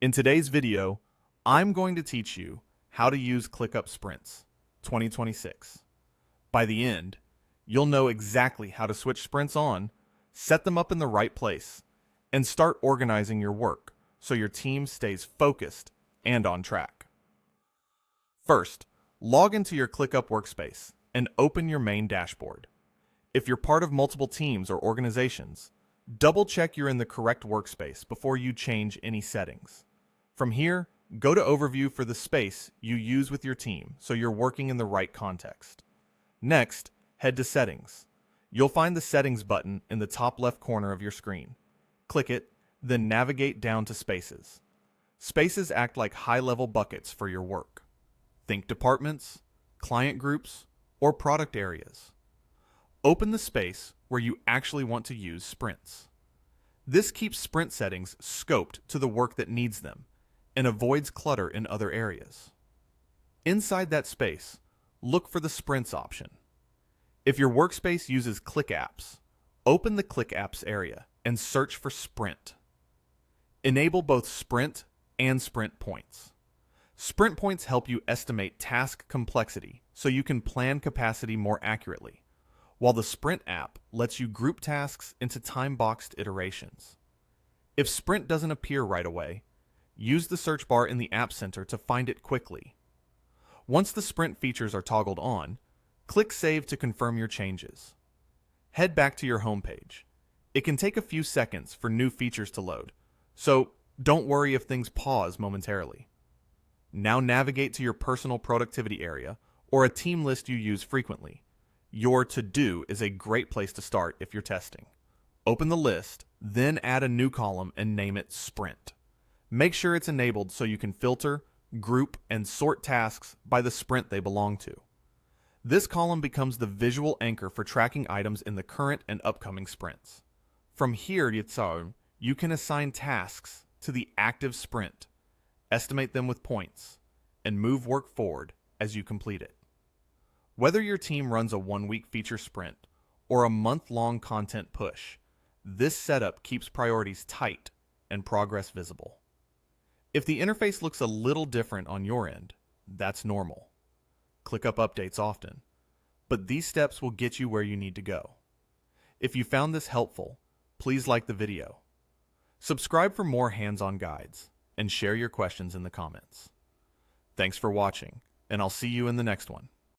In today's video, I'm going to teach you how to use ClickUp Sprints 2026. By the end, you'll know exactly how to switch sprints on, set them up in the right place, and start organizing your work so your team stays focused and on track. First, log into your ClickUp workspace and open your main dashboard. If you're part of multiple teams or organizations, double-check you're in the correct workspace before you change any settings. From here, go to Overview for the space you use with your team so you're working in the right context. Next, head to Settings. You'll find the Settings button in the top left corner of your screen. Click it, then navigate down to Spaces. Spaces act like high-level buckets for your work. Think departments, client groups, or product areas. Open the space where you actually want to use sprints. This keeps sprint settings scoped to the work that needs them and avoids clutter in other areas. Inside that space, look for the Sprints option. If your workspace uses ClickApps, open the ClickApps area and search for Sprint. Enable both Sprint and Sprint Points. Sprint Points help you estimate task complexity so you can plan capacity more accurately, while the Sprint app lets you group tasks into time-boxed iterations. If Sprint doesn't appear right away, use the search bar in the App Center to find it quickly. Once the Sprint features are toggled on, click Save to confirm your changes. Head back to your home page. It can take a few seconds for new features to load, so don't worry if things pause momentarily. Now navigate to your personal productivity area or a team list you use frequently. Your To-Do is a great place to start if you're testing. Open the list, then add a new column and name it Sprint. Make sure it's enabled so you can filter, group, and sort tasks by the sprint they belong to. This column becomes the visual anchor for tracking items in the current and upcoming sprints. From here, you can assign tasks to the active sprint, estimate them with points, and move work forward as you complete it. Whether your team runs a one-week feature sprint or a month-long content push, this setup keeps priorities tight and progress visible. If the interface looks a little different on your end, that's normal. ClickUp updates often, but these steps will get you where you need to go. If you found this helpful, please like the video. Subscribe for more hands-on guides, and share your questions in the comments. Thanks for watching, and I'll see you in the next one.